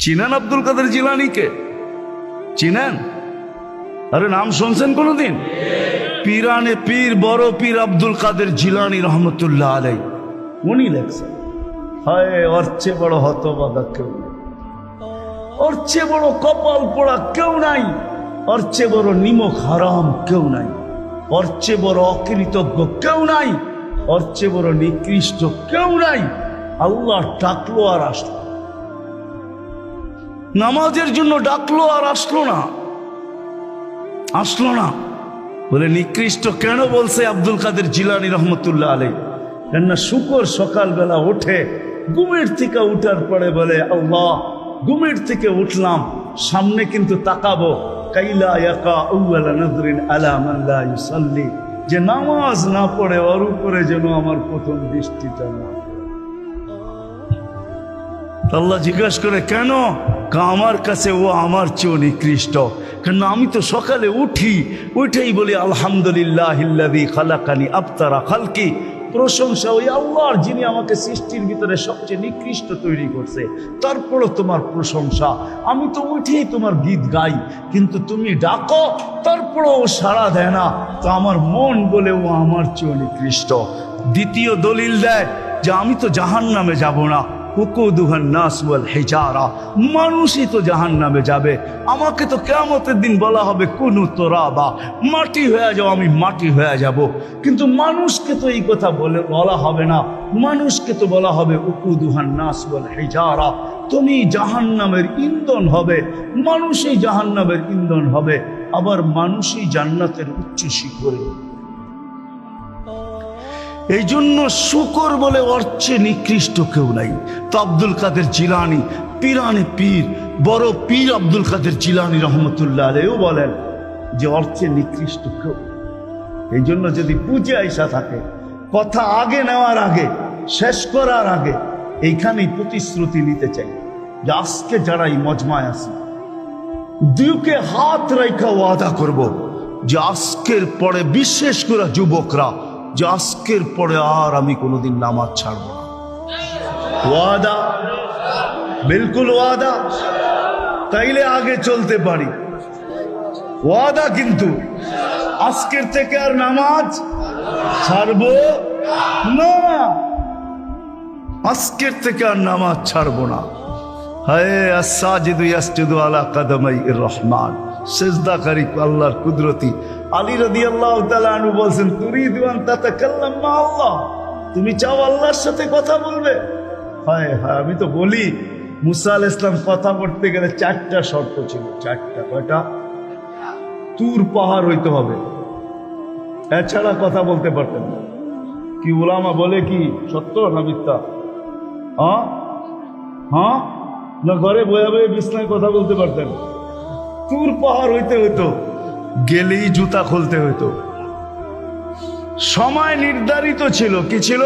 চিনেন আব্দুল কাদের জিলানীকে? চিনেন? আরে নাম শুনছেন কোনোদিন? পীরানে পীর বড় পীর আব্দুল কাদের জিলানী রহমতুল্লাহ আলাই উনি লেখছেন, হায় ওর চেয়ে বড় হতভাগা কেউ নেই, ওর চেয়ে বড় কপাল পোড়া কেউ নাই, ওর চেয়ে বড় নিমক হারাম কেউ নাই, ওর চেয়ে বড় অকৃতজ্ঞ কেউ নাই, ওর চেয়ে বড় নিকৃষ্ট কেউ নাই। আল্লাহ ডাকলো আর আসলো, নামাজের জন্য ডাকলো আর আসলো না, আসলো না। বলে নিকৃষ্ট কেন বলছে আব্দুল কাদের জিলানী রহমতুল্লাহ আলাই? কেননা শুকর সকালবেলা ওঠে, ঘুমের থেকে উঠার পরে বলে আল্লাহ ঘুমের থেকে উঠলাম, সামনে কিন্তু তাকাবো, কাইলা ইয়াকা আউয়ালা নজরিন আলা মান লা ইউসাল্লি, যে নামাজ না পড়ে ওর উপরে যেন আমার প্রথম দৃষ্টিটা না। আল্লাহ জিজ্ঞাসা করে কেন? আমার কাছে ও আমার চেয়েও নিকৃষ্ট, কেন আমি তো সকালে উঠি, উঠেই বলি আলহামদুলিল্লাহিল্লাযী খালাকানি আবতারা খালকি, প্রশংসা ওই আল্লাহর যিনি আমাকে সৃষ্টির ভিতরে সবচেয়ে নিকৃষ্ট তৈরি করছে, তারপরও তোমার প্রশংসা। আমি তো উঠেই তোমার গীত গাই, কিন্তু তুমি ডাকো তারপরও ও সাড়া দেয় না, তো আমার মন বলে ও আমার চেয়েও নিকৃষ্ট। দ্বিতীয় দলিল দেয় যে আমি তো জাহান্নামে যাব না, উকুদুহান নাস ওয়াল হিজারা, মানুষই তো জাহান্নামে যাবে, আমাকে তো কিয়ামতের দিন বলা হবে কুনু তুরাবা, মাটি হয়ে যাও, আমি মাটি হয়ে যাব। কিন্তু মানুষকে তো এই কথা বলা হবে না, মানুষকে তো বলা হবে উকুদুহান নাস ওয়াল হিজারা, তুমি জাহান্নামের ইন্ধন হবে, মানুষই জাহান্নামের ইন্ধন হবে, আবার মানুষই জান্নাতের উচ্চ শিখরে। এই জন্য শুকর বলে অর্চে নিকৃষ্ট কেউ নাই। তো আব্দুল কাদের জিলানী পীরানে পীর বড় পীর আব্দুল কাদের জিলানী রহমতুল্লাহ আলাইহিও বলেন যে অর্চে নিকৃষ্ট কেউ। এই জন্য যদি পূজা আইসা থাকে, কথা আগে নেওয়ার আগে, শেষ করার আগে এইখানেই প্রতিশ্রুতি নিতে চাই যে আজকে যারা এই মজমায় আছে দুকে হাত রেখা ওয়াদা করব যে আজকের পরে, বিশেষ করে যুবকরা, যে আজকের পরে আর আমি কোনোদিন নামাজ ছাড়ব না। ওয়াদা, বিলকুল ওয়াদা, তাইলে আগে চলতে পারি। ওয়াদা কিন্তু আজকের থেকে আর নামাজ ছাড়ব না, আজকের থেকে আর নামাজ ছাড়ব না। হায় আস-সাজিদু ইয়াসজুদু আলা কাদামাইর রহমান, সিজদাকারী আল্লাহর কুদরতি। আলী রাদিয়াল্লাহু তাআলা আনহু বলেন তুরিদু আন তাতাকাল্লাম মা আল্লাহ, তুমি চাও আল্লাহর সাথে কথা বলবে? হায় হায়, আমি তো বলি মুসা আলাইহিস সালাম কথা বলতে গেলে 4টা শর্ত ছিল। 4টা? কয়টা? তুর পাহাড় হইতে হবে, এছাড়া কথা বলতে পারতেন না। কি উলামা বলে কি সত্য না মিথ্যা? হ্যাঁ হ্যাঁ, না ঘরে বয়ে বয়ে বিছনায় কথা বলতে পারতেন? তুর পাহাড় হইতে হইতো, গেলেই জুতা খুলতে হইতো। সময় নির্ধারিত ছিল, কি ছিল?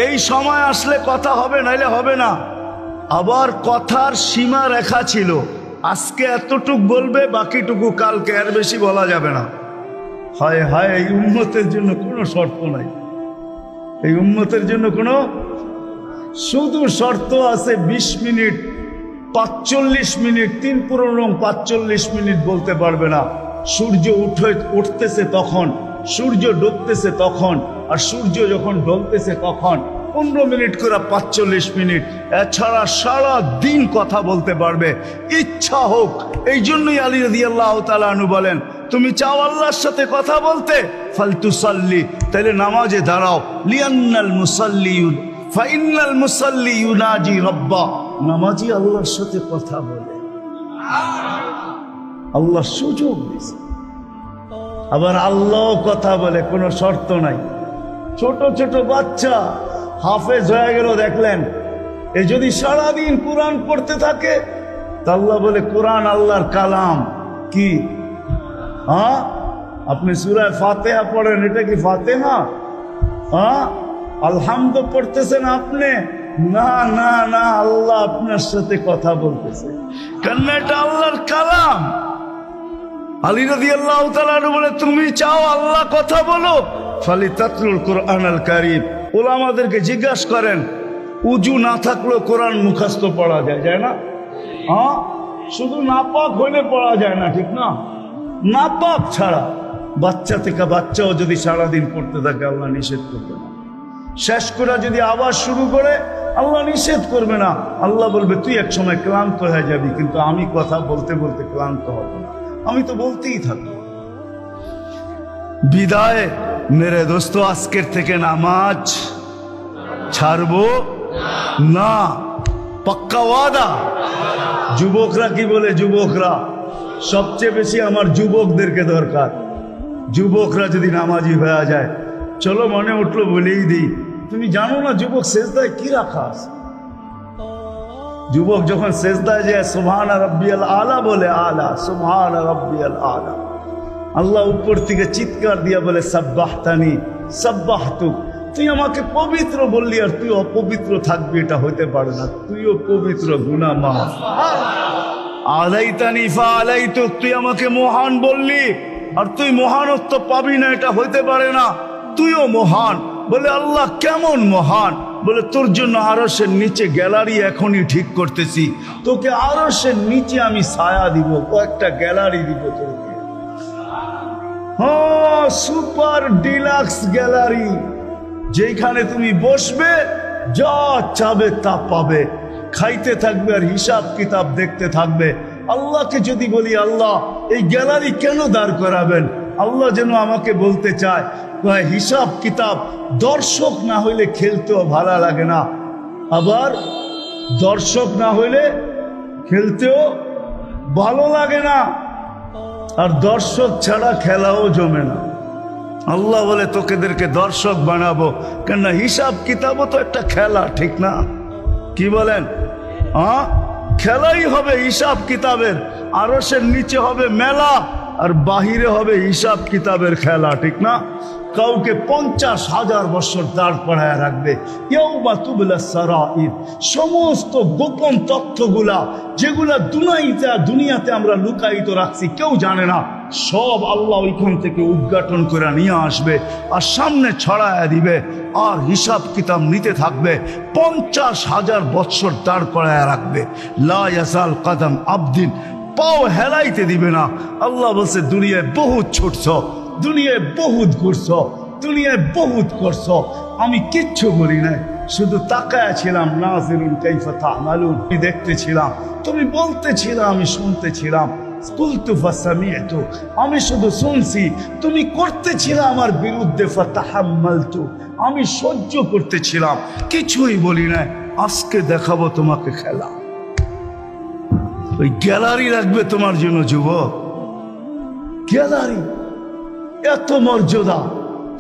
এই সময় আসলে কথা হবে, নাইলে হবে না। আবার কথার সীমা রেখা ছিল, আজকে এতটুক বলবে, বাকিটুকু কালকে, এর বেশি বলা যাবে না। হায় হায়, এই উম্মতের জন্য কোনো শর্ত নাই, এই উম্মতের জন্য কোনো শুধু শর্ত আছে 20 মিনিট, 45 মিনিট, 3 পুরো 45 মিনিট বলতে পারবে না। সূর্য উঠতেছে তখন, সূর্য ডুবতেছে তখন, আর সূর্য যখন ডুবতেছে তখন 15 মিনিট করে 45 মিনিট, এছাড়া সারা দিন কথা বলতে পারবে, ইচ্ছা হোক। এই জন্যই আলী রাদিয়াল্লাহু তাআলা আনহু বলেন তুমি চাও আল্লাহর সাথে কথা বলতে, ফালতুসাল্লি, তাহলে নামাজে দাঁড়াও। লিয়ান্নাল মুসাল্লি ফাইনাল মুসাল্লি ইউনাজি রাব্বা, নামাজি আল্লাহর সাথে কথা বলে, আল্লাহ সুযোগ দিয়েছে। আবার আল্লাহ কথা বলে, কোনো শর্ত নাই। ছোট ছোট বাচ্চা হাফেজ হয়ে গেল, দেখলেন, এ যদি সারাদিন কোরআন পড়তে থাকে, তা আল্লাহ বলে কোরআন আল্লাহর কালাম। কি? হ্যাঁ, আপনি সূরা ফাতিহা পড়েন, এটা কি ফাতিহা? হ্যাঁ, আলহামদু পড়তেছেন আপনি, না না না, আল্লাহ আপনার সাথে কথা বলতেছে, কেন? এটা আল্লাহর কালাম। আলী রাদিয়াল্লাহু তাআলা বলে তুমি চাও আল্লাহ কথা বলো, ফালিতাতলুল কুরআনাল কারীম। উলামাদেরকে জিজ্ঞাসা করেন উজু না থাকলেও কোরআন মুখস্থ পড়া যায়, যায় না? হ্যাঁ, শুধু নাপাক হইলে পড়া যায় না, ঠিক না? নাপাক ছাড়া বাচ্চা থেকে বাচ্চাও যদি সারাদিন পড়তে থাকে আল্লাহ নিষেধ করবে না। শেষ করে যদি আবার শুরু করে আল্লাহ নিষেধ করবে না। আল্লাহ বলবে তুই এক সময় ক্লান্ত হয়ে যাবি, কিন্তু আমি কথা বলতে বলতে ক্লান্ত হব না, আমি তো বলতেই থাকবো। বিদায় মেরে দোস্ত, আজকের থেকে নামাজ ছাড়বো না, পাক্কা ওয়াদা। যুবকরা কি বলে? যুবকরা সবচেয়ে বেশি আমার যুবকদেরকে দরকার। যুবকরা যদি নামাজি হয়ে যায়, চলো মনে উঠলো বলেই দিই, তুমি জানো না যুবক সেজদায় কি রাখা আছে? যুবক যখন সেজদায় যায় সুবহান রাব্বিয়াল আলা বলে, আলা সুবহান রাব্বিয়াল আলা, আল্লাহ উপর থেকে চিৎকার দিয়া বলে সাব্বাহতানি সাব্বাহতুক, তুই আমাকে পবিত্র বললি আর তুই অপবিত্র থাকবি, এটা হইতে পারে না। তুইও পবিত্র, গুনাহ মাফ। আলাইতানি ফা আলাইতুক, তুই আমাকে মহান বললি আর তুই মহানত্ব পাবি না, এটা হইতে পারে না। তুইও মহান। বলে আল্লাহ কেমন মহান? বলে তোর জন্য আরশের নিচে গ্যালারি এখনই ঠিক করতেছি, তোকে আরশের নিচে আমি ছায়া দিব, কয়েকটা গ্যালারি দিব তোকে। হ্যাঁ, সুপার ডিলাক্স গ্যালারি, যেখানে তুমি বসবে যা চাবে তা পাবে, খাইতে থাকবে আর হিসাব কিতাব দেখতে থাকবে। আল্লাহকে যদি বলি আল্লাহ এই গ্যালারি কেন দাঁড় করাবেন, আল্লাহ যেন আমাকে বলতে চায় হিসাব কিতাব, দর্শক না হইলে খেলতেও ভালো লাগে না, আবার দর্শক না হইলে খেলতেও ভালো লাগে না, আর দর্শক ছাড়া খেলাও জমে না। আল্লাহ বলে তোকেদেরকে দর্শক বানাবো, কেননা হিসাব কিতাবও তো একটা খেলা, ঠিক না? কি বলেন? হ্যাঁ, খেলাই হবে হিসাব কিতাবের। আরশের নিচে হবে মেলা আর বাহিরে হবে হিসাব কিতাবের খেলা, ঠিক না? কাউকে 50,000 বছর দাঁড় করায় রাখবে। ইয়াউমা তুবলা সারাইর, সমস্ত গোপন তথ্যগুলা যেগুলা দুনিয়াতে আমরা লুকায়িত রাখছি, কেউ জানে না, সব আল্লাহ ওইখান থেকে উদ্ঘাটন করে নিয়ে আসবে আর সামনে ছড়ায় দিবে, আর হিসাব কিতাব নিতে থাকবে। 50,000 বছর দাঁড় করায় রাখবে। লা ইয়াসাল কদম আবদিন, পাও হেলাইতে দিবে না। আল্লাহ বলছে দুনিয়ায় বহুত ছুটছ, দুনিয়ায় বহুত ঘুরছ, দুনিয়ায় বহুত করছ, আমি কিচ্ছু করি নাই, শুধু তাকায় ছিলাম। নাজিরুন কাইফা তা'মালুন, আমি দেখতেছিলাম, তুমি বলতেছিলাম, আমি শুনতেছিলাম। কুলতু ফাসামি'তু, আমি শুধু শুনছি, তুমি করতেছিলাম আমার বিরুদ্ধে। ফাতাহাম্মালতু, আমি সহ্য করতেছিলাম, কিছুই বলি নাই। আজকে দেখাবো তোমাকে খেলা। ওই গ্যালারি রাখবে তোমার জন্য যুবক, গ্যালারি, এত মর্যাদা।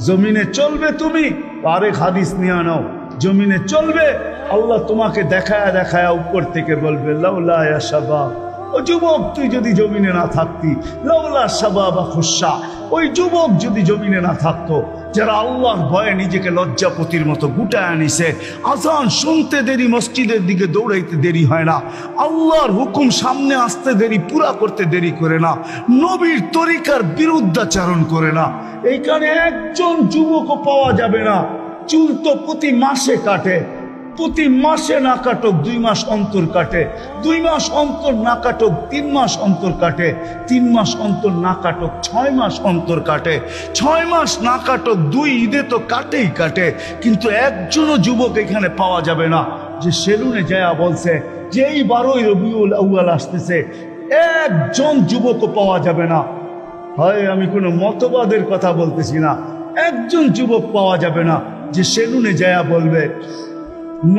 জমিনে চলবে তুমি, আরেক হাদিস নিয়ে নাও, জমিনে চলবে, আল্লাহ তোমাকে দেখায়া দেখায়া উপর থেকে বলবে লাউলা ইয়া শাবাব, ও যুবক তুই যদি জমিনে না থাকতি, লাউলা শাবাব খুশা, ওই যুবক যদি জমিনে না থাকতো, যারা আল্লাহর ভয়ে নিজেকে লজ্জাপতির মতো গুটায় আনিছে, আজান শুনতে দেরি, মসজিদের দিকে দৌড়াইতে দেরি হয় না, আল্লাহর হুকুম সামনে আসতে দেরি, পুরা করতে দেরি করে না, নবীর তরিকার বিরুদ্ধাচারণ করে না, এইখানে একজন যুবকও পাওয়া যাবে না। চুল তো প্রতি মাসে কাটে, প্রতি মাসে না কাটক 2 মাস অন্তর কাটে, 2 মাস অন্তর না কাটক 3 মাস অন্তর কাটে, 3 মাস অন্তর না কাটক 6 মাস অন্তর কাটে, 6 মাস না কাটক 2 ঈদে তো কাটেই কাটে। কিন্তু একজনও যুবক এখানে পাওয়া যাবে না যে সেলুনে যায় বলছে যে এই 12ই রবিউল আউয়াল আসতেছে, একজন যুবকও পাওয়া যাবে না। হয় আমি কোনো মতবাদের কথা বলতেছি না, একজন যুবক পাওয়া যাবে না যে সেলুনে যায় বলবে,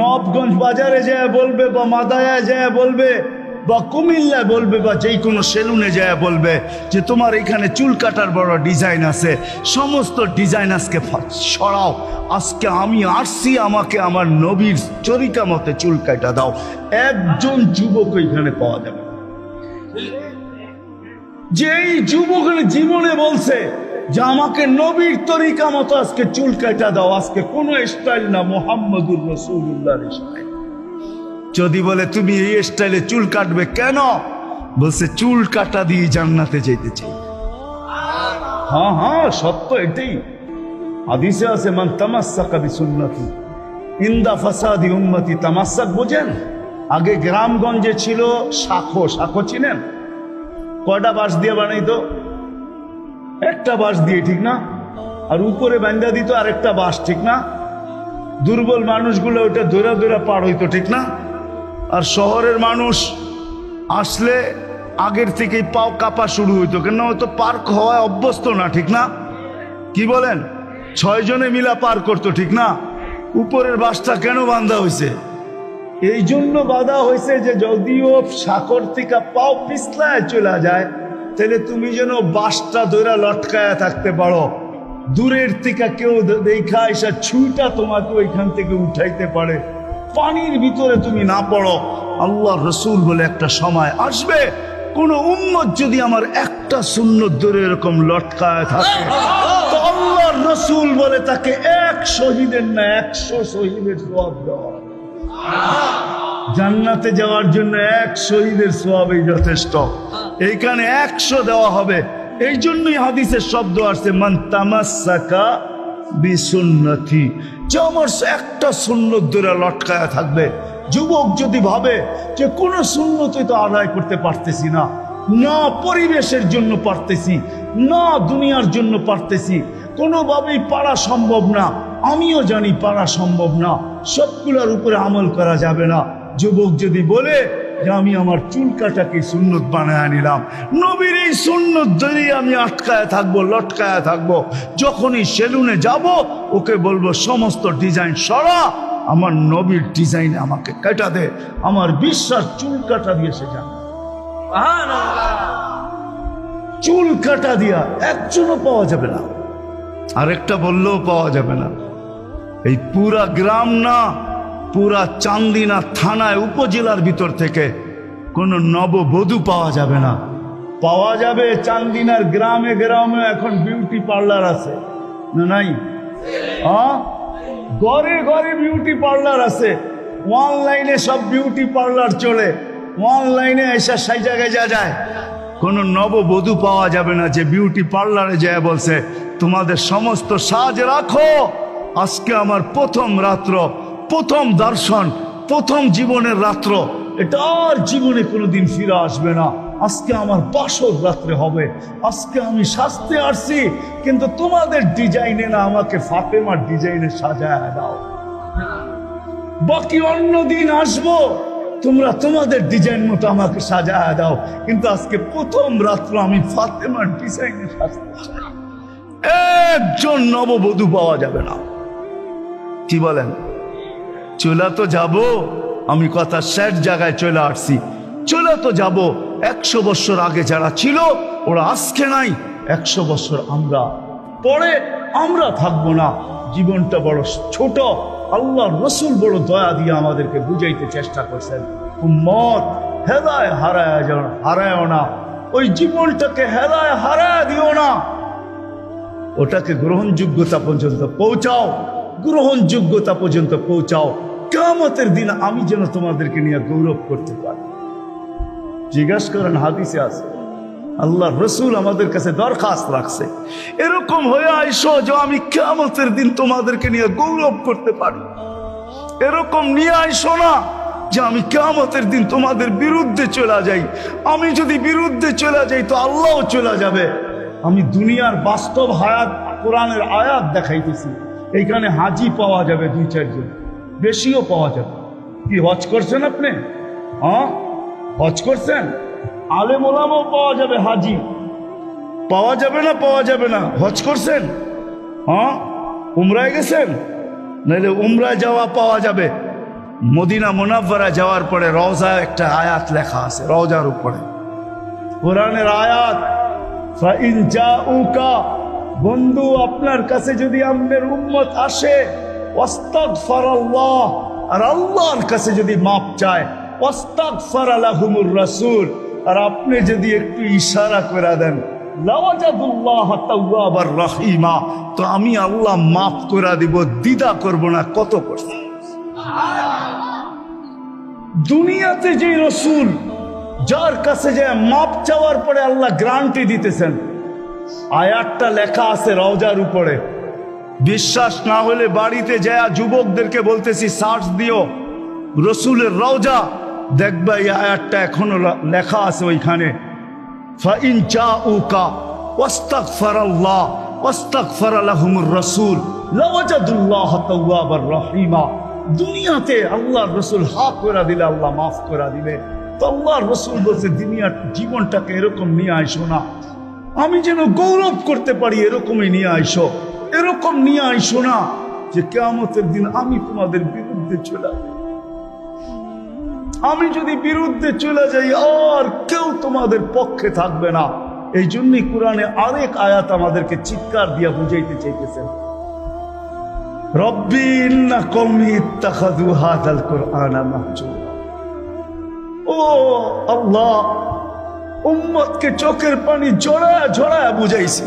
নবগঞ্জ বাজারে যায় বলবে, বা মাদায়ায় যায় বলবে, বা কুমিল্লায় বলবে, বা যেই কোনো সেলুনে যায় বলবে যে তোমার এখানে চুল কাটার বড় ডিজাইন আছে, সমস্ত ডিজাইন আজকে সরাও, আজকে আমি আসছি, আমাকে আমার নবীর চরিকা মতে চুল কাটা দাও। একজন যুবক এখানে পাওয়া যাবে। যেই যুবক জীবনে বলছে যে আমাকে নবীর তরিকা মতো আজকে চুল কাটা দাও, আজকে কোন স্টাইল না, মুহাম্মদুর রাসূলুল্লাহর স্টাইল। যদি বলে তুমি এই স্টাইলে চুল কাটবে কেন, বলছে চুল কাটা দিয়ে জান্নাতে যেতে চাই। হ্যাঁ হ্যাঁ, সত্য এটাই। হাদিসে আছে মান তামাসসাকা বিসুন্নতি, ইন্দা ফাসাদি উম্মতি তামাসাক বোঝেন? আগে গ্রামগঞ্জে ছিল শাখো, শাখো চিনেন? কয়টা বাঁশ দিয়ে বানাইতো? একটা বাঁশ দিয়ে, ঠিক না? আর উপরে বান্ধা দিত আরেকটা বাঁশ, ঠিক না? দুর্বল মানুষগুলো ওটা দৌড়া দৌড়া পার হইতো, ঠিক না? আর শহরের মানুষ আসলে আগের থেকেই পাও কাঁপা শুরু হইতো, কেন হয়তো পার্ক হওয়ায় অভ্যস্ত না, ঠিক না? কি বলেন? 6 জনে মিলা পার করতো, ঠিক না? উপরের বাঁশটা কেন বাঁধা হয়েছে? এই জন্য বাঁধা হয়েছে যে যদিও সাকর থেকে পাও পিছলায় চলে যায়, তাহলে তুমি যেন বাঁশটা ধরে লটকায়া থাকতে পারো। দূরের থেকে কেউ দেখা এসে ছুঁটা তোমাকে ওইখান থেকে উঠাইতে পারে, পানির ভিতরে তুমি না পড়ো। আল্লাহ রসুল বলে একটা সময় আসবে, কোন উম্মত যদি আমার একটা সুন্নত ধরে এরকম লটকায় থাকে, তো আল্লাহ রসুল বলে তাকে 1 শহীদের না 100 শহীদের সওয়াব দেওয়া। জান্নাতে যাওয়ার জন্য 1 শহীদের সওয়াবই যথেষ্ট, এইখানে 100 দেওয়া হবে। এই জন্যই হাদিসের শব্দ আসছে মান তামাসসাকা বিসুন্নতি, যে আমার একটা সুন্নত ধরে লটকায়া থাকবে। যুবক যদি ভাবে যে কোনো সুন্নতই তো আদায় করতে পারতেছি না, না পরিবেশের জন্য পারতেছি, না দুনিয়ার জন্য পারতেছি, কোনোভাবেই পারা সম্ভব না, আমিও জানি পারা সম্ভব না, সবগুলোর উপরে আমল করা যাবে না। যুবক যদি বলে যে আমি আমার চুল কাটাকে সুন্নত বানায় নিলাম, নবীর এই সুন্নত ধরেই আমি আটকায় থাকবো, লটকায় থাকবো, যখনই সেলুনে যাব ওকে বলবো সমস্ত ডিজাইন সরা, আমার নবীর ডিজাইনে আমাকে কাটা দে, আমার বিশ্বাস চুল কাটা দিয়ে সে যাবে। চুল কাটা দিয়া একজনও পাওয়া যাবে না, আরেকটা বললেও পাওয়া যাবে না। এই পুরা গ্রাম না, পুরা চান্দিনা থানায় উপজেলার ভিতর থেকে কোনো নববধূ পাওয়া যাবে না। পাওয়া যাবে চান্দিনার গ্রামে গ্রামে এখন বিউটি পার্লার আছে না নাই? ঘরে ঘরে বিউটি পার্লার আছে, অনলাইনে সব বিউটি পার্লার চলে, অনলাইনে এসে সেই জায়গায় যায়। কোনো নববধূ পাওয়া যাবে না যে বিউটি পার্লারে যায় বলছে তোমাদের সমস্ত সাজ রাখো, আজকে আমার প্রথম রাত্র, প্রথম দর্শন, প্রথম জীবনের রাত্র, এটা আর জীবনে কোনোদিন ফিরে আসবে না, আজকে আমার বাসর রাত্রে হবে, আজকে আমি সাজতে আসছি, কিন্তু তোমাদের ডিজাইনে না, আমাকে ফাতেমার ডিজাইনে সাজায় দাও, বাকি অন্য দিন আসবো, তোমরা তোমাদের ডিজাইন মতো আমাকে সাজায় দাও, কিন্তু আজকে প্রথম রাত্র আমি ফাতেমার ডিজাইনে সাজতে চাই। একজন নববধূ পাওয়া যাবে না। কি বলেন? চলে তো যাব, আমি কথা শেষ জায়গায় চলে আসছি, চলে তো যাব। 100 বছর আগে যারা ছিল ওরা আজকে নাই, 100 বছর আমরা পরে আমরা থাকবো না। জীবনটা বড় ছোট, আল্লাহ রসুল বড় দয়া দিয়ে আমাদেরকে বুঝাইতে চেষ্টা করছেন, উম্মত হেদায় হারায় না, ওই জীবনটাকে হেদায় হারায় দিও না, ওটাকে গ্রহণযোগ্যতা পর্যন্ত পৌঁছাও, গ্রহণযোগ্যতা পর্যন্ত পৌঁছাও। কিয়ামতের দিন আমি যেন তোমাদেরকে নিয়ে গৌরব করতে পারি। জিজ্ঞাসা করেন, হাদিসে আছে, আল্লাহ রসুল আমাদের কাছে দরখাস্ত রাখছে, এরকম হয়ে আইসো যে আমি কিয়ামতের দিন তোমাদেরকে নিয়ে গৌরব করতে পারি। এরকম নিয়ে আইসো না যে আমি কিয়ামতের দিন তোমাদের বিরুদ্ধে চলে যাই। আমি যদি বিরুদ্ধে চলে যাই তো আল্লাহও চলে যাবে। আমি দুনিয়ার বাস্তব হায়াত, কোরআনের আয়াত দেখাইতেছি, এইখানে হাজি পাওয়া যাবে 2-4 জন, বেশিও পাওয়া যাবে। কি হজ করছেন আপনি? হজ করছেন? আলেম ওলামাও পাওয়া যাবে, হাজি পাওয়া যাবে না? পাওয়া যাবে না? হজ করছেন? উমরায় গেছেন? নাহলে উমরায় যাওয়া পাওয়া যাবে। মদিনা মুনাফফারা যাওয়ার পরে রওজায় একটা আয়াত লেখা আছে, রওজার উপরে কোরআনের আয়াত, ফাইন জাউকা, বন্ধু আপনার কাছে যদি আপনার উম্মত আসে, ওয়াস্তাগফারাল্লাহ, আর আল্লাহর কাছে যদি মাপ চায়, ওয়াস্তাগফারা লাহুমুর রাসূল, আর আপনি যদি একটু ইশারা করে দেন, লাওয়াজাদুল্লাহ তাওয়াবার রহিমা, তো আমি আল্লাহ মাফ করে দিব, দ্বিধা করব না। কত করছে দুনিয়াতে যে রসুল, যার কাছে যে মাপ চাওয়ার পরে আল্লাহ গ্যারান্টি দিতেছেন, আয়াতটা লেখা আছে রওজার উপরে, বিশ্বাস না হলে বাড়িতে যায় যুবকদেরকে বলতেছি সার্চ দিও রসুলের রওজা, দেখবা এই আয়াতটা এখনো লেখা আছে ওইখানে, ফাইন জাউকা ওয়াস্তাগফারাল্লাহ ওয়াস্তাগফারা লাহুমুর রাসূল লাওয়াজাদুল্লাহ তাওয়াবার রহিমা। দুনিয়াতে আল্লাহর রসুল হাত করে দিলে আল্লাহ মাফ করে দিবে। তো আল্লাহর রসুল বলছে দুনিয়ার জীবনটাকে এরকম নিয়ে আইসো না, আমি যেন গৌরব করতে পারি এরকমই নিয়ে আইসো। এরকম নিয়ে আইসো না যে কিয়ামতের দিন আমি তোমাদের বিরুদ্ধে চলে যাই। আমি যদি বিরুদ্ধে চলে যাই আর কেউ তোমাদের পক্ষে থাকবে না। এই জন্যই কোরআনে আরেক আয়াত আমাদেরকে চিৎকার দিয়া বুঝাইতে চাইতেছেন, রব্বি ইন্না কওমি ইত্তাখাযু হাযাল কুরআনা মাহজুরা। ও আল্লাহ, উম্মতকে চোখের পানি ঝরায়া ঝরায়া বুঝাইছি।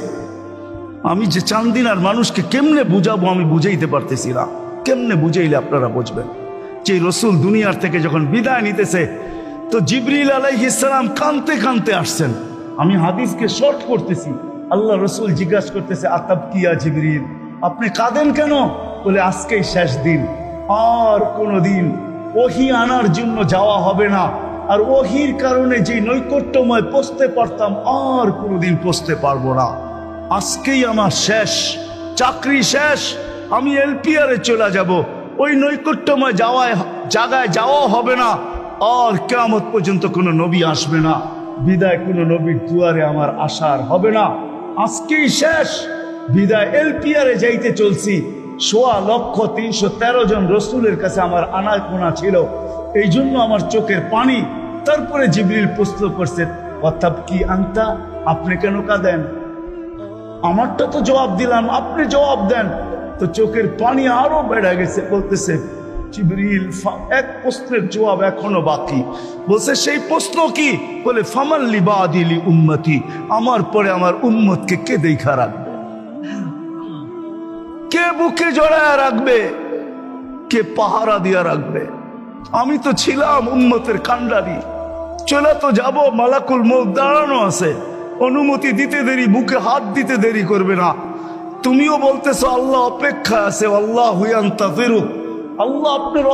আমি যে চান্দিনার মানুষকে কেমনে বুঝাবো আমি বুঝাইতে পারতেছি না। কেমনে বুঝাইলে আপনারা বুঝবেন? যে রসুল দুনিয়ার থেকে যখন বিদায় নিতেছে তো জিবরিল আলাইহিস সালাম কাঁদতে কাঁদতে আসছেন। আমি হাদিসকে শর্ট করতেছি। আল্লাহ রসুল জিজ্ঞাসা করতেছে, আতাবকিয়া জিবরিল, আপনি কাঁদেন কেন? বলে আজকেই শেষ দিন, আর কোনোদিন ওহী আনার জন্য যাওয়া হবে না। আর ওহীর কারণে যে নৈকট্যময় পৌঁছতে পারতাম আর কোনোদিন পৌঁছতে পারবো না। আজকেই আমার শেষ, চাকরি শেষ, আমি এলপিআরে চলে যাব। ওই নৈকট্যময় জায়গায় যাওয়া হবে না, আর কিয়ামত পর্যন্ত কোনো নবী আসবে না। বিদায় কোনো নবীর দুয়ারে আমার আসার হবে না। আজকেই শেষ, বিদায় এলপিআরে যাইতে চলছি। ১৬,৩১৩ জন রসুলের কাছে আমার আনাগোনা ছিল, এই জন্য আমার চোখের পানি। তারপরে জিবরিল প্রশ্ন করছে, ওয়াতাবকি আনতা, আপনি কেন কাঁদেন? আমারটা তো জবাব দিলাম, আপনি জবাব দেন। তো চোখের পানি আরো বেড়ে গেছে। বলতেছে জিবরিল, এক প্রশ্নের জবাব এখনো বাকি। বলছে সেই প্রশ্ন কি? বলে ফামাল্লি বাদিলি উম্মতি, আমার পরে আমার উম্মতকে কে দেখা রাখবে, কে বুকে জড়ায়া রাখবে, কে পাহারা দিয়া রাখবে? আমি তো ছিলাম উম্মতের কান্ডারি, চলে তো যাব, মালাকুল মউত দাঁড়ানো আছে, অনুমতি দিতে দেরি, বুকে হাত দিতে দেরি করবে না। তুমিও বলতেছো আল্লাহ অপেক্ষায় আছে, আল্লাহু ইয়ান্তাযিরু, আল্লাহ আপনার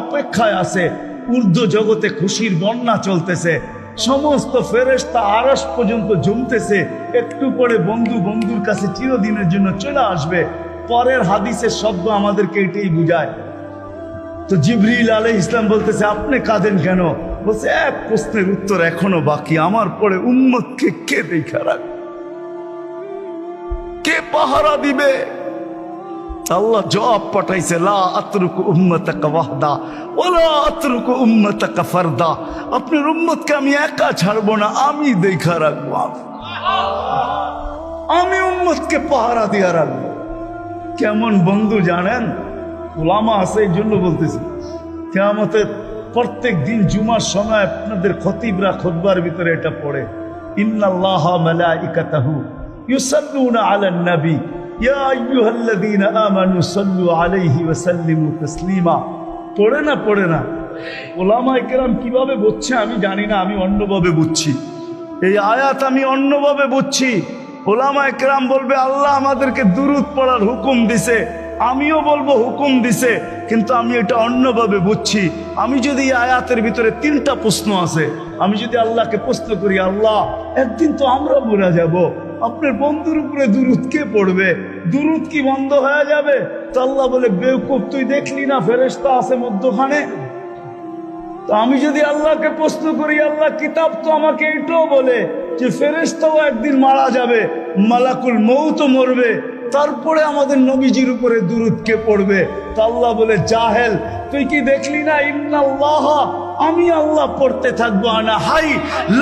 অপেক্ষায় আছে। ঊর্ধ্ব জগতে খুশির বন্যা চলতেছে, সমস্ত ফেরেশতা আরশ পর্যন্ত জমতেছে। একটু পরে বন্ধুর কাছে চিরদিনের জন্য চলে আসবে। পরের হাদিসের শব্দ আমাদেরকে এটাই বুঝায়। তো জিবরিল আলাইহিস সালাম বলতেছে, আপনি কাঁদেন কেন? বলছে এক প্রশ্নের উত্তর এখনো বাকি, আমার পরে উম্মতকে কে দেখা রাখবে, কে পাহারা দিবে? আল্লাহ জবাব পাঠাইছে, লা আতরুকু উম্মতাকা ওয়াহদা ওয়ালা আতরুকু উম্মতাকা ফারদা, আপনার উম্মতকে আমি একা ছাড়বো না, আমি দেখা রাখবো, আমি উম্মতকে পাহারা দিয়া রাখবো। কেমন বন্ধু জানেন? উলামা আছে, এই জন্য বলতেছি। কিয়ামতের প্রত্যেক দিন জুমার সময় আপনাদের খতিবরা খুতবার ভিতরে এটা পড়ে, ইন্নাল্লাহা মালাইকাতাহু ইউসাল্লুনা আলান নবী ইয়া আইয়ুহাল্লাযীনা আমানু সাল্লু আলাইহি ওয়া সাল্লিমু তাসলিমা। পড়ে না? উলামায়ে কেরাম কিভাবে বুঝছে আমি জানি না, আমি অন্যভাবে বুঝছি। এই আয়াত আমি অন্যভাবে বুঝছি। উলামায়ে কেরাম বলবে আল্লাহ আমাদেরকে দুরূদ পড়ার হুকুম দিছে, আমিও বলবো হুকুম দিছে, কিন্তু আমি এটা অন্যভাবে বুঝছি। আমি যদি এই আয়াতের ভিতরে 3টা প্রশ্ন আছে, আমি যদি আল্লাহকে প্রশ্ন করি, আল্লাহ একদিন তো আমরা মরে যাব, আপনার বন্ধুর উপরে দুরূদ কে পড়বে? দুরূদ কি বন্ধ হয়ে যাবে? তো আল্লাহ বলে, বেওকুফ, তুই দেখলি না ফেরেশতা আছে মধ্যখানে? তো আমি যদি আল্লাহকে প্রশ্ন করি, আল্লাহ কিতাব তো আমাকে এটাও বলে যে ফেরেশতাও একদিন মারা যাবে, মালাকুল মউতও মরবে, তারপরে আমাদের নবীজির উপরে দুরূদ কে পড়বে? তো আল্লাহ বলে, জাহেল, তুই কি দেখলি না? ইন্নাল্লাহ, আমি আল্লাহ পড়তে থাকবো, আনা হাই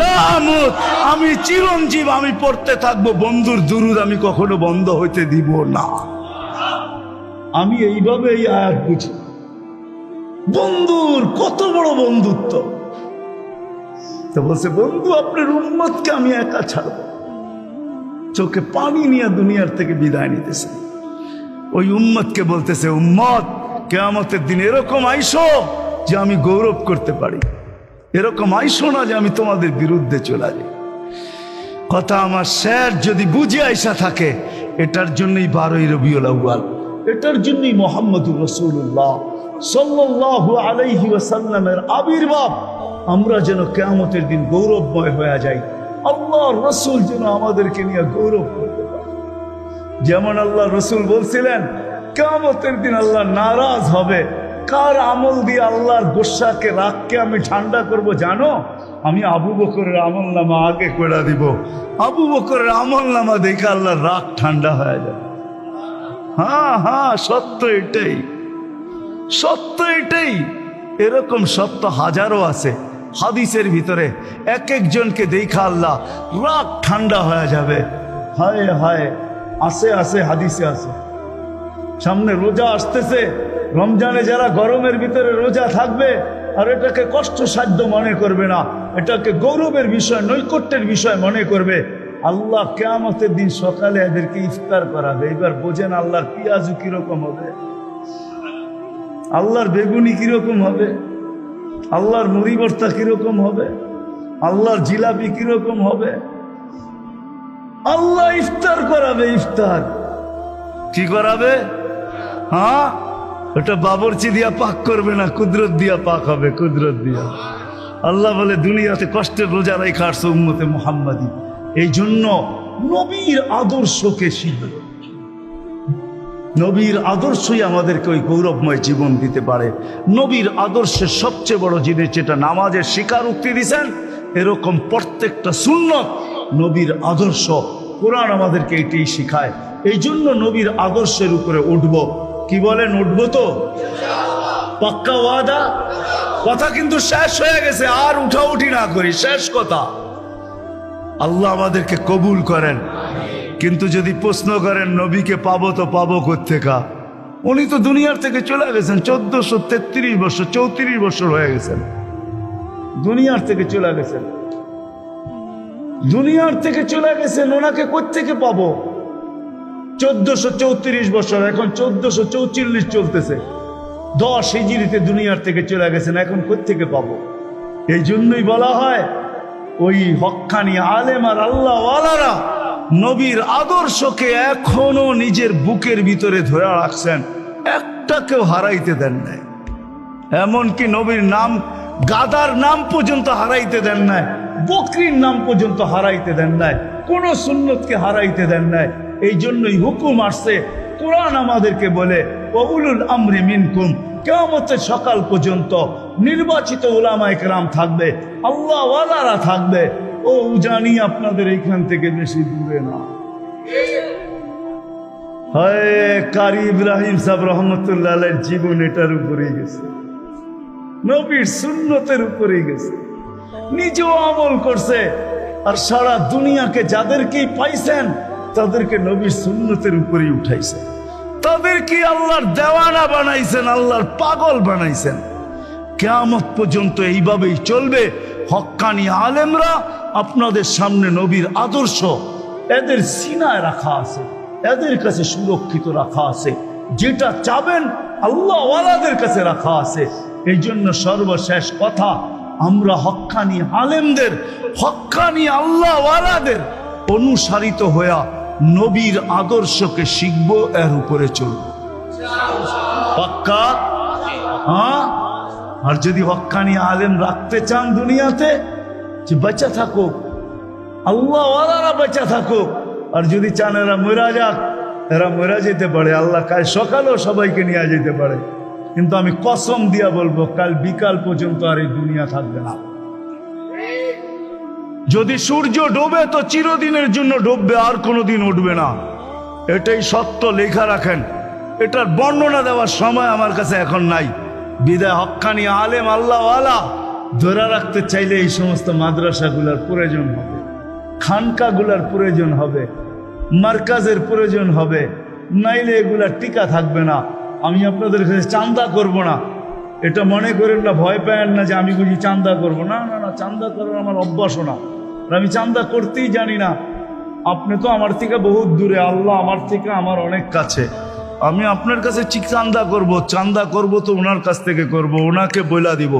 লা আমুত, আমি চিরঞ্জীব, আমি পড়তে থাকবো। বন্ধুর দুরূদ আমি কখনো বন্ধ হইতে দিব না। আমি এইভাবে এই আয়াত বুঝি। বন্ধুর কত বড় বন্ধুত্ব! তো বলছে, বন্ধু আপনার উম্মতকে আমি একা ছাড়বো। চোখে পানি নিয়ে দুনিয়ার থেকে বিদায় নিতেছে। ওই উম্মতকে বলতেছে, উম্মত কিয়ামতের দিন এরকম আইসো যে আমি গৌরব করতে পারি, এরকম আইসো না যে আমি তোমাদের বিরুদ্ধে চলে যাই। কথা আমার শের যদি বুঝে আইসা থাকে, এটার জন্যই 12ই রবিউল আউয়াল, এটার জন্যই মুহাম্মদুর রাসূলুল্লাহ সাল্লাল্লাহু আলাইহি ওয়াসাল্লামের আবির্ভাব। আমরা যেন কিয়ামতের দিন গৌরবময় হয়ে যাই, আল্লাহর রাসূল যেন আমাদেরকে নিয়ে গৌরব করতে পারে। যেমন আল্লাহ রাসূল বলছিলেন কিয়ামতের দিন আল্লাহ নারাজ হবে, কার আমল দিয়ে আল্লাহর গোসাকে রাগকে আমি ঠান্ডা করব জানো? আমি আবু বকরের আমল নামা আগে করে দিব, আবু বকরের আমল নামা দেখে আল্লাহর রাগ ঠান্ডা হয়ে যাবে। হ্যাঁ হ্যাঁ, সত্য এটাই, সত্য এটাই। এরকম সত্য হাজারো আছে হাদিসের ভিতরে। এক একজনকে দেখা আল্লাহ রাগ ঠান্ডা হয়ে যাবে। হায় হায়, আছে আছে, হাদিসে আছে। সামনে রোজা আসতেছে, রমজানে যারা গরমের ভিতরে রোজা থাকবে আর এটাকে কষ্টসাধ্য মনে করবে না, এটাকে গৌরবের বিষয়, নৈকট্যের বিষয় মনে করবে, আল্লাহ কিয়ামতের দিন সকালে এদেরকে ইফতার করাবে। এবার বোঝেন আল্লাহর পেঁয়াজু কিরকম হবে, আল্লাহর বেগুনি কিরকম হবে, আল্লাহর মুড়ি ভর্তা কিরকম হবে, আল্লাহর জিলাপি কিরকম হবে। আল্লাহ ইফতার করাবে। ইফতার কি করাবে? হ্যাঁ, ওটা বাবরচি দিয়া পাক করবে না, কুদরত দিয়া পাক হবে, কুদরত দিয়া। আল্লাহ বলে দুনিয়াতে কষ্টের রোজা রাখা আসছে উম্মতে মুহাম্মাদি। এই জন্য নবীর আদর্শকে শিখবে। নবীর আদর্শই আমাদেরকে ওই গৌরবময় জীবন দিতে পারে। নবীর আদর্শের সবচেয়ে বড় জিনিস যেটা নামাজের স্বীকারোক্তি দিয়েছেন, এরকম প্রত্যেকটা সুন্নত নবীর আদর্শ। কোরআন আমাদেরকে এটাই শিখায়। এই জন্য নবীর আদর্শের উপরে উঠবো। কি বলেন, উঠবো তো? পাক্কা ওয়াদা? কথা কিন্তু শেষ হয়ে গেছে, আর উঠাউঠি না করি, শেষ কথা। আল্লাহ আমাদেরকে কবুল করেন। কিন্তু যদি প্রশ্ন করেন নবীকে পাবো তো পাবো কোত্থেকা, উনি তো দুনিয়ার থেকে চলে গেছেন 1433 বছর, 34 বছর হয়ে গেছেন, দুনিয়ার থেকে চলে গেছেন, দুনিয়ার থেকে চলে গেছেন। ওনাকে কোত্থেকে পাবো? 1434 বছর, এখন 1444 চলতেছে। 10 হিজরিতে দুনিয়ার থেকে চলে গেছেন, এখন কোত্থেকে পাবো? এই জন্যই বলা হয় ওই হক্কানি আলেম আর আল্লাহ ওয়ালারা নবীর আদর্শকে এখনো নিজের বুকের ভিতরে ধরে রাখছেন, একটাকেও হারাইতে দেন নাই। এমনকি নবীর নাম, গাদার নাম পর্যন্ত হারাইতে দেন নাই, বকরির নাম পর্যন্ত হারাইতে দেন নাই, কোন সুন্নতকে হারাইতে দেন নাই। এই জন্যই হুকুম আসছে, কোরআন আমাদেরকে বলে ওউলুল আমরি মিনকুম, কিয়ামতের সকাল পর্যন্ত নির্বাচিত উলামায়ে কেরাম থাকবে, আল্লাহ ওয়ালারা থাকবে। ও জানি আপনাদের এইখান থেকে বেশি দূরে না। হায়, কারি ইব্রাহিম সাহেব রহমতুল্লাহ আলাইহির জীবন এটার উপরেই গেছে, নবীর সুন্নতের উপরেই গেছে। নিজেও আমল করছে, আর সারা দুনিয়াকে যাদেরকেই পাইছেন তাদেরকে নবীর সুন্নতের উপরেই উঠাইছে, তাদেরকে আল্লাহর দেওয়ানা বানাইছেন, আল্লাহর পাগল বানাইছেন। কিয়ামত পর্যন্ত এইভাবেই চলবে। হক্কানি আলেমরা আপনাদের সামনে নবীর আদর্শ এদের সিনায় রাখা আছে, এদের কাছে সুরক্ষিত রাখা আছে। যেটা চাবেন আল্লাহ ওয়ালাদের কাছে রাখা আছে। এই জন্য সর্বশেষ কথা, আমরা হক্কানি আলেমদের, হক্কানি আল্লাহ ওয়ালাদের অনুসারিত হইয়া নবীর আদর্শকে শিখব, এর উপরে চলব। পাক্কা? হ্যাঁ। আর যদি হক্কানি আলেম রাখতে চান দুনিয়াতে, যে বেঁচে থাকুক, আল্লাহ ওয়ালারা বেঁচে থাকুক। আর যদি চান এরা মরা যাক, এরা মরা যেতে পারে, আল্লাহ কাল সকালেও সবাইকে নিয়ে যেতে পারে। কিন্তু আমি কসম দিয়া বলবো, কাল বিকাল পর্যন্ত আর এই দুনিয়া থাকবে না। যদি সূর্য ডোবে তো চিরদিনের জন্য ডুববে, আর কোনোদিন উঠবে না। এটাই সত্য, লেখা রাখেন। এটার বর্ণনা দেওয়ার সময় আমার কাছে এখন নাই। বিদায় হক্কানি আলেম আল্লাহ ওয়ালা ধরে রাখতে চাইলে এই সমস্ত মাদ্রাসাগুলোর প্রয়োজন হবে, খানকাগুলোর প্রয়োজন হবে, মার্কাজের প্রয়োজন হবে, নাইলে এগুলা টিকা থাকবে না। আমি আপনাদের কাছে চান্দা করব না, এটা মনে করেন না, ভয় পায়েন না যে আমি বুঝি চান্দা করব না। না না, চান্দা করার আমার অভ্যাসও না, আমি চান্দা করতেই জানি না। আপনি তো আমার থেকে বহুত দূরে, আল্লাহ আমার থেকে আমার অনেক কাছে। আমি আপনার কাছে ঠিক চান্দা করব, চান্দা করব তো ওনার কাছ থেকে করব, ওনাকে বইলা দিব।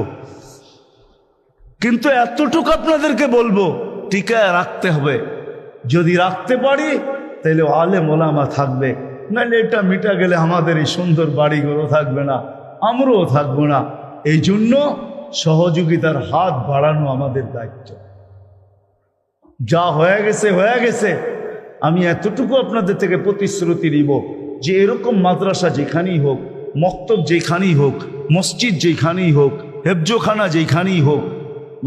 কিন্তু এতটুকু আপনাদেরকে বলবো, টিকায় রাখতে হবে। যদি রাখতে পারি তাইলে আলেম ওলামা থাকবে, নাহলে এটা মিটা গেলে আমাদের এই সুন্দর বাড়িগুলো থাকবে না, আমরাও থাকবো না। এই জন্য সহযোগিতার হাত বাড়ানো আমাদের দায়িত্ব। যা হয়ে গেছে হয়ে গেছে। আমি এতটুকু আপনাদের থেকে প্রতিশ্রুতি নিব যে এরকম মাদ্রাসা যেখানেই হোক, মক্তব যেখানেই হোক, মসজিদ যেখানেই হোক, হেফজোখানা যেখানেই হোক,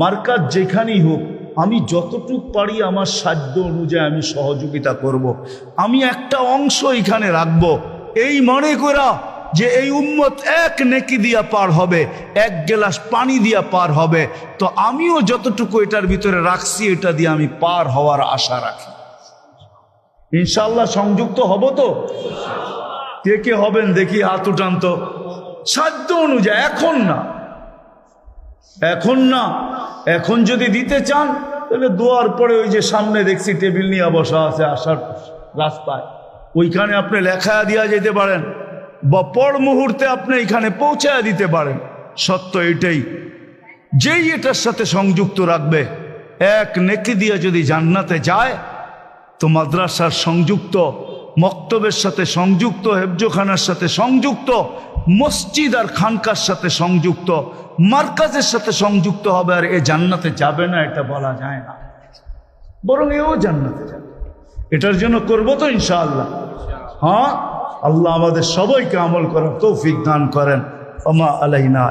মার্কাজ যেখানেই হোক, আমি যতটুক পারি আমার সাধ্য অনুযায়ী আমি সহযোগিতা করব। আমি একটা অংশ এখানে রাখব, এই মনে করা যে এই উম্মত এক নেকি দিয়া পার হবে, এক গ্লাস পানি দিয়া পার হবে। তো আমিও যতটুকু এটার ভিতরে রাখছি, এটা দিয়ে আমি পার হওয়ার আশা রাখি। ইনশাআল্লাহ সংযুক্ত হব তো? কে কে হবেন দেখি হাত উঠান তো। সাধ্য অনুযায়ী, এখন না, এখন না। এখন যদি দিতে চান তাহলে দোয়ার পরে ওই যে সামনে দেখছি টেবিল নিয়ে বসা আছে আসার রাস্তায়, ওইখানে আপনি লেখা দিয়া যেতে পারেন, বা পর মুহূর্তে আপনি এখানে পৌঁছায় দিতে পারেন। সত্য এটাই, যেই এটার সাথে সংযুক্ত রাখবে, এক নেকি দিয়ে যদি জান্নাতে যায়, তো মাদ্রাসার সংযুক্ত, মক্তবের সাথে সংযুক্ত, হেফজোখানার সাথে সংযুক্ত, মসজিদ আর খানকার সাথে সংযুক্ত, মার্কাজের সাথে সংযুক্ত হবে। আর এ জান্নাতে যাবে না এটা বলা যায় না, বরং এও জান্নাতে যাবে। এটার জন্য করবো তো ইনশাআল্লাহ। হ্যাঁ, আল্লাহ আমাদের সবাইকে আমল করার তৌফিক দান করেন। ওমা আলাইনা।